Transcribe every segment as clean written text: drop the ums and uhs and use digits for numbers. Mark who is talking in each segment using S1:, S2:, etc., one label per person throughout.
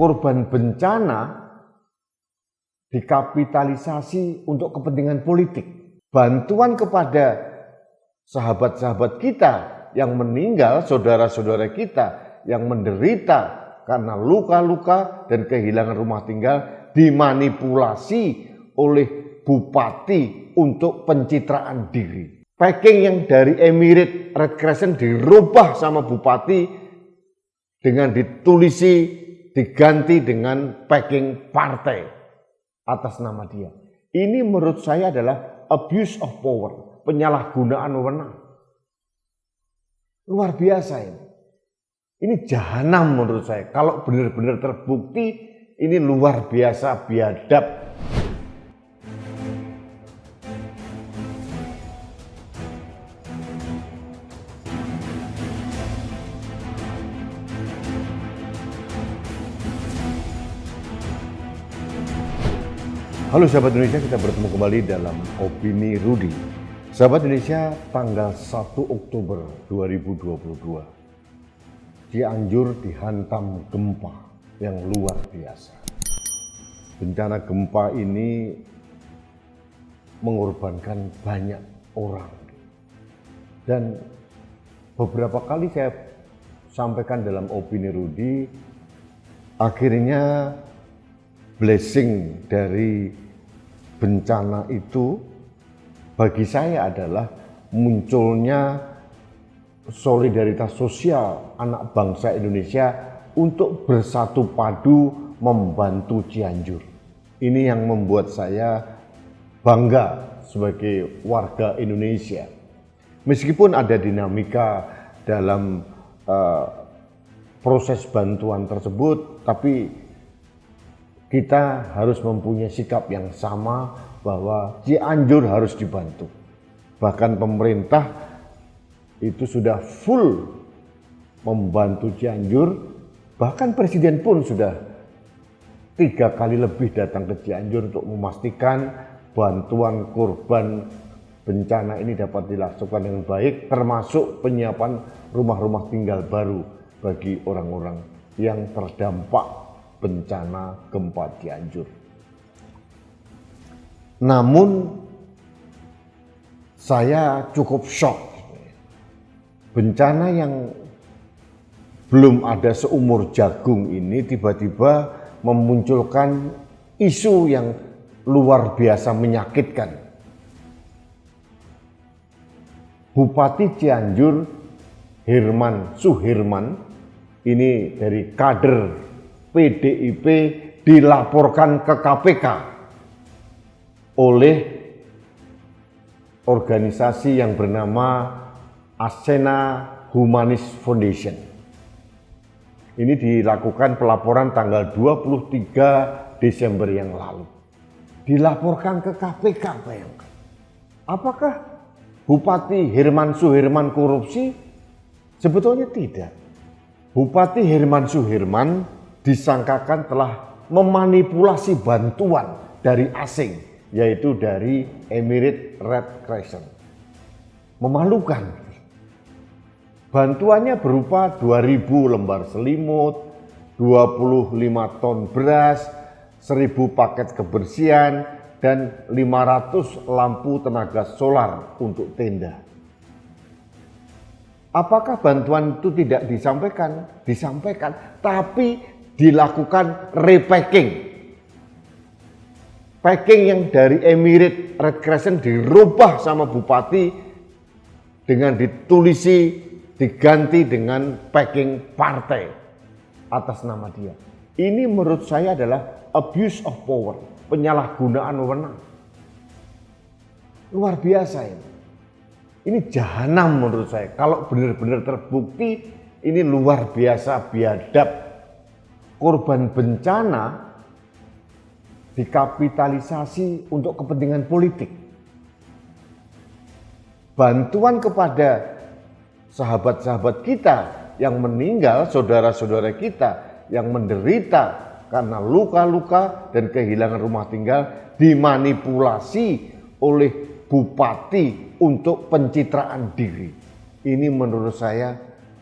S1: korban bencana dikapitalisasi untuk kepentingan politik. Bantuan kepada sahabat-sahabat kita yang meninggal, saudara-saudara kita yang menderita karena luka-luka dan kehilangan rumah tinggal dimanipulasi oleh bupati untuk pencitraan diri. Packing yang dari Emirate Red Crescent dirubah sama bupati dengan diganti dengan packing partai atas nama dia. Ini menurut saya adalah abuse of power, penyalahgunaan wewenang. Luar biasa ini. Ini jahanam menurut saya. Kalau benar-benar terbukti, ini luar biasa biadab. Halo sahabat Indonesia, kita bertemu kembali dalam Opini Rudy. Sahabat Indonesia, tanggal 1 Oktober 2022, Cianjur dihantam gempa yang luar biasa. Bencana gempa ini mengorbankan banyak orang. Dan beberapa kali saya sampaikan dalam Opini Rudy, akhirnya blessing dari bencana itu bagi saya adalah munculnya solidaritas sosial anak bangsa Indonesia untuk bersatu padu membantu Cianjur. Ini yang membuat saya bangga sebagai warga Indonesia. Meskipun ada dinamika dalam proses bantuan tersebut, tapi kita harus mempunyai sikap yang sama bahwa Cianjur harus dibantu. Bahkan pemerintah itu sudah full membantu Cianjur, bahkan Presiden pun sudah 3 kali lebih datang ke Cianjur untuk memastikan bantuan korban bencana ini dapat dilaksanakan dengan baik, termasuk penyiapan rumah-rumah tinggal baru bagi orang-orang yang terdampak bencana gempa Cianjur. Namun saya cukup shock. Bencana yang belum ada seumur jagung ini tiba-tiba memunculkan isu yang luar biasa menyakitkan. Bupati Cianjur Herman Suherman, ini dari kader PDIP, dilaporkan ke KPK oleh organisasi yang bernama Ascena Humanis Foundation. Ini dilakukan pelaporan tanggal 23 Desember yang lalu. Dilaporkan ke KPK, bayangkan. Apakah Bupati Herman Suherman korupsi? Sebetulnya tidak. Bupati Herman Suherman disangkakan telah memanipulasi bantuan dari asing, yaitu dari Emirate Red Crescent. Memalukan. Bantuannya berupa 2.000 lembar selimut, 25 ton beras, 1.000 paket kebersihan, dan 500 lampu tenaga solar untuk tenda. Apakah bantuan itu tidak disampaikan? Disampaikan, tapi dilakukan repacking. Packing yang dari Emirate Red Crescent dirubah sama bupati dengan diganti dengan packing partai atas nama dia. Ini menurut saya adalah abuse of power, penyalahgunaan wewenang. Luar biasa ini. Ini jahanam menurut saya. Kalau benar-benar terbukti, ini luar biasa biadab. Korban bencana dikapitalisasi untuk kepentingan politik. Bantuan kepada sahabat-sahabat kita yang meninggal, saudara-saudara kita yang menderita karena luka-luka dan kehilangan rumah tinggal dimanipulasi oleh bupati untuk pencitraan diri. Ini menurut saya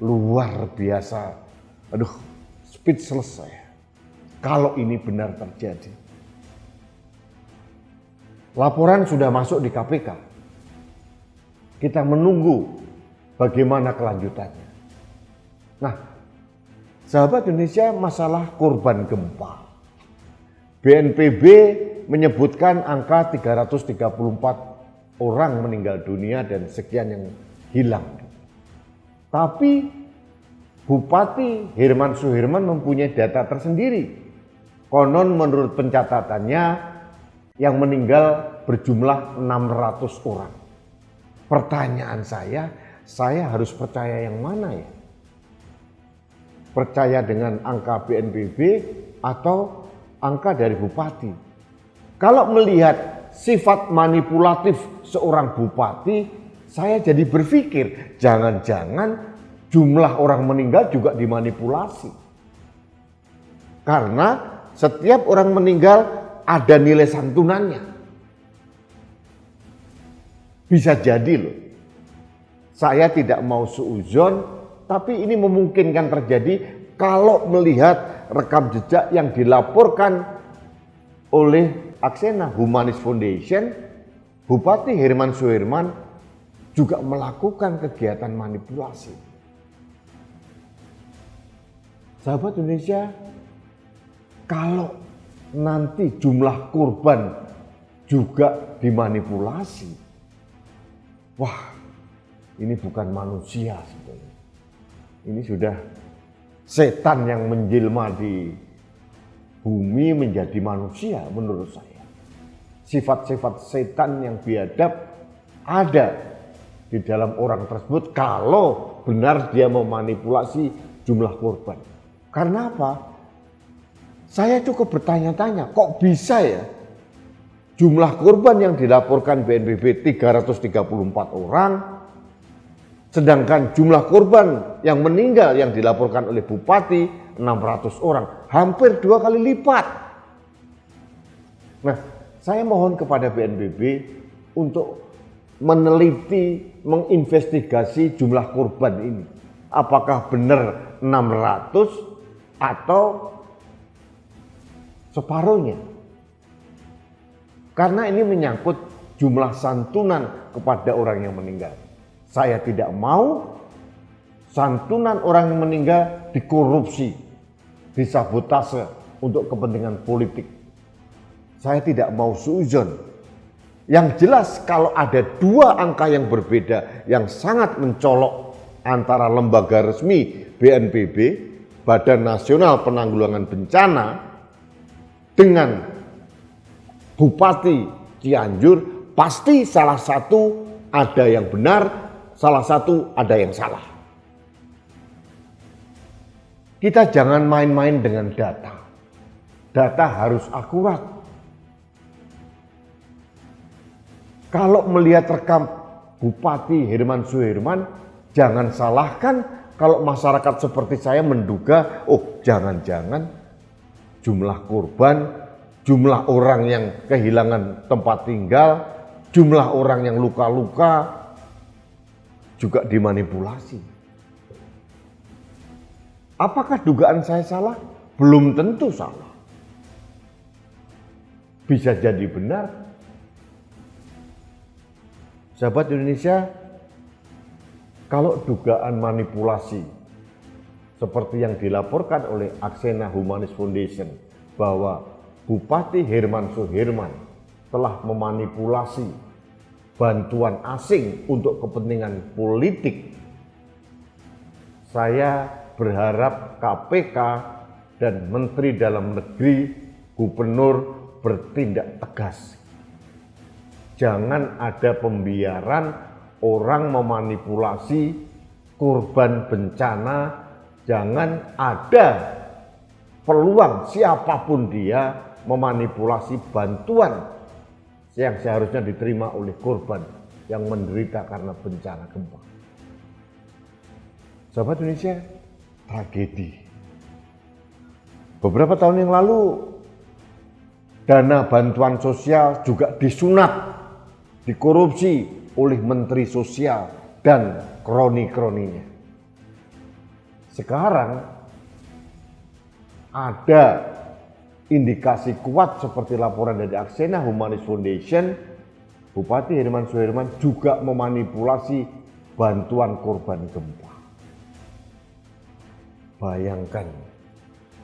S1: luar biasa. Speechless saya. kalau ini benar terjadi. Laporan sudah masuk di KPK. Kita menunggu bagaimana kelanjutannya. Nah, sahabat Indonesia, masalah korban gempa. BNPB menyebutkan angka 334 orang meninggal dunia dan sekian yang hilang. Tapi Bupati Herman Suherman mempunyai data tersendiri. Konon menurut pencatatannya yang meninggal berjumlah 600 orang. Pertanyaan saya harus percaya yang mana ya? Percaya dengan angka BNPB atau angka dari bupati? Kalau melihat sifat manipulatif seorang bupati, saya jadi berpikir jangan-jangan jumlah orang meninggal juga dimanipulasi. Karena setiap orang meninggal ada nilai santunannya. Bisa jadi loh. Saya tidak mau suudzon, tapi ini memungkinkan terjadi kalau melihat rekam jejak yang dilaporkan oleh Aksena Humanis Foundation. Bupati Herman Suherman juga melakukan kegiatan manipulasi. Sahabat Indonesia, kalau nanti jumlah korban juga dimanipulasi, wah, ini bukan manusia sebenarnya. Ini sudah setan yang menjelma di bumi menjadi manusia menurut saya. Sifat-sifat setan yang biadab ada di dalam orang tersebut kalau benar dia memanipulasi jumlah korban. Karena apa? Saya cukup bertanya-tanya, kok bisa ya jumlah korban yang dilaporkan BNPB 334 orang, sedangkan jumlah korban yang meninggal yang dilaporkan oleh Bupati 600 orang, hampir 2 kali lipat. Nah, saya mohon kepada BNPB untuk meneliti, menginvestigasi jumlah korban ini. Apakah benar 600 atau separuhnya? Karena ini menyangkut jumlah santunan kepada orang yang meninggal. Saya tidak mau santunan orang yang meninggal dikorupsi, disabotase untuk kepentingan politik. Saya tidak mau suudzon. Yang jelas kalau ada dua angka yang berbeda yang sangat mencolok antara lembaga resmi BNPB, Badan Nasional Penanggulangan Bencana, dengan Bupati Cianjur, pasti salah satu ada yang benar, salah satu ada yang salah. Kita jangan main-main dengan data. Data harus akurat. Kalau melihat rekam Bupati Herman Suherman, jangan salahkan kalau masyarakat seperti saya menduga, oh jangan-jangan jumlah korban, jumlah orang yang kehilangan tempat tinggal, jumlah orang yang luka-luka juga dimanipulasi. Apakah dugaan saya salah? Belum tentu salah. Bisa jadi benar. Sahabat Indonesia, kalau dugaan manipulasi seperti yang dilaporkan oleh Aksena Humanis Foundation bahwa Bupati Herman Suherman telah memanipulasi bantuan asing untuk kepentingan politik, saya berharap KPK dan Menteri Dalam Negeri, Gubernur bertindak tegas. Jangan ada pembiaran orang memanipulasi korban bencana, jangan ada peluang siapapun dia memanipulasi bantuan yang seharusnya diterima oleh korban yang menderita karena bencana gempa. Sahabat Indonesia, tragedi. Beberapa tahun yang lalu, dana bantuan sosial juga disunat, dikorupsi oleh Menteri Sosial dan kroni-kroninya. Sekarang ada indikasi kuat seperti laporan dari Aksena Humanis Foundation, Bupati Herman Suherman juga memanipulasi bantuan korban gempa. Bayangkan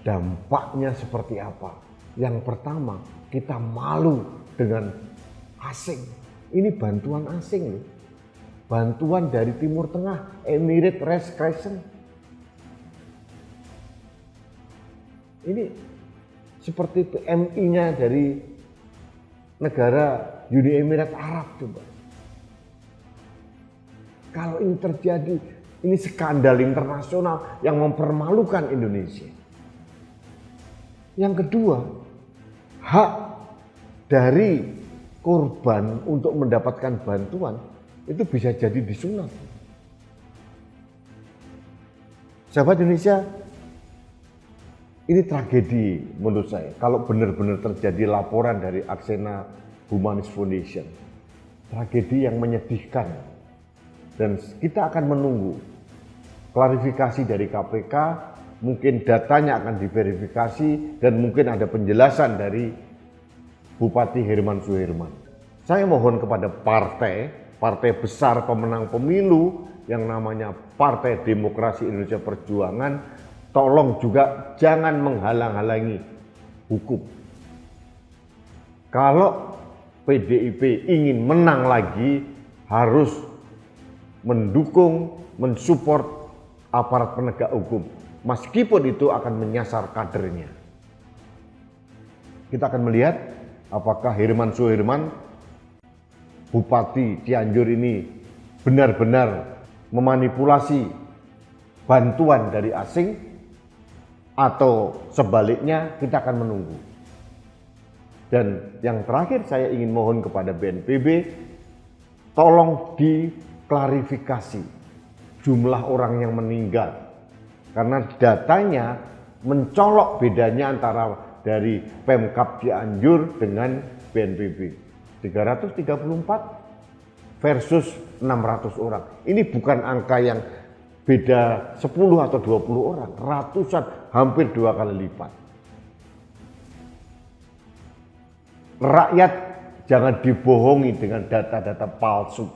S1: dampaknya seperti apa. Yang pertama, kita malu dengan asing. Ini bantuan asing loh. Bantuan dari Timur Tengah, Emirates Red Crescent. Ini seperti PMI-nya dari negara Uni Emirat Arab coba. Kalau ini terjadi, ini skandal internasional yang mempermalukan Indonesia. Yang kedua, hak dari korban untuk mendapatkan bantuan itu bisa jadi disunat. Sahabat Indonesia, ini tragedi menurut saya. Kalau benar-benar terjadi laporan dari Aksena Humanis Foundation, tragedi yang menyedihkan. Dan kita akan menunggu klarifikasi dari KPK, mungkin datanya akan diverifikasi, dan mungkin ada penjelasan dari Bupati Herman Suherman. Saya mohon kepada partai besar pemenang pemilu yang namanya Partai Demokrasi Indonesia Perjuangan, tolong juga jangan menghalang-halangi hukum. Kalau PDIP ingin menang lagi, harus mendukung, mensupport aparat penegak hukum. Meskipun itu akan menyasar kadernya. Kita akan melihat apakah Herman Suherman, Bupati Cianjur ini benar-benar memanipulasi bantuan dari asing, atau sebaliknya. Kita akan menunggu. Dan yang terakhir saya ingin mohon kepada BNPB, tolong diklarifikasi jumlah orang yang meninggal. Karena datanya mencolok bedanya antara dari Pemkab Cianjur dengan BNPB. 334 versus 600 orang. Ini bukan angka yang beda 10 atau 20 orang, ratusan, hampir 2 kali lipat. Rakyat jangan dibohongi dengan data-data palsu,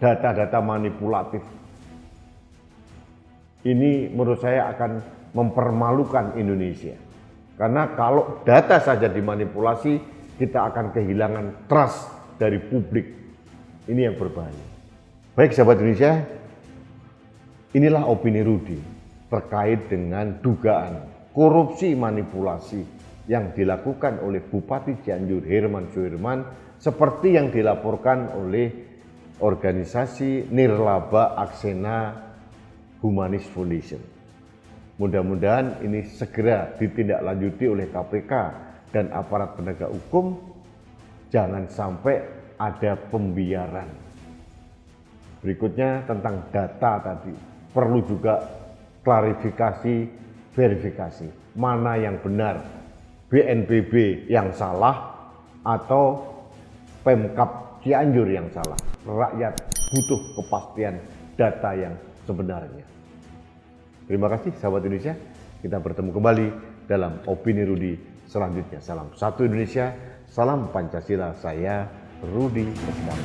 S1: data-data manipulatif. Ini menurut saya akan mempermalukan Indonesia. Karena kalau data saja dimanipulasi, kita akan kehilangan trust dari publik. Ini yang berbahaya. Baik sahabat Indonesia, inilah opini Rudi terkait dengan dugaan korupsi manipulasi yang dilakukan oleh Bupati Cianjur Herman Suherman, seperti yang dilaporkan oleh organisasi Nirlaba Aksena Humanis Foundation. Mudah-mudahan ini segera ditindaklanjuti oleh KPK dan aparat penegak hukum. Jangan sampai ada pembiaran. Berikutnya tentang data tadi, perlu juga klarifikasi, verifikasi. Mana yang benar, BNPB yang salah atau Pemkab Cianjur yang salah. Rakyat butuh kepastian data yang sebenarnya. Terima kasih sahabat Indonesia. Kita bertemu kembali dalam opini Rudi selanjutnya. Salam satu Indonesia, salam Pancasila. Saya Rudi Seskam.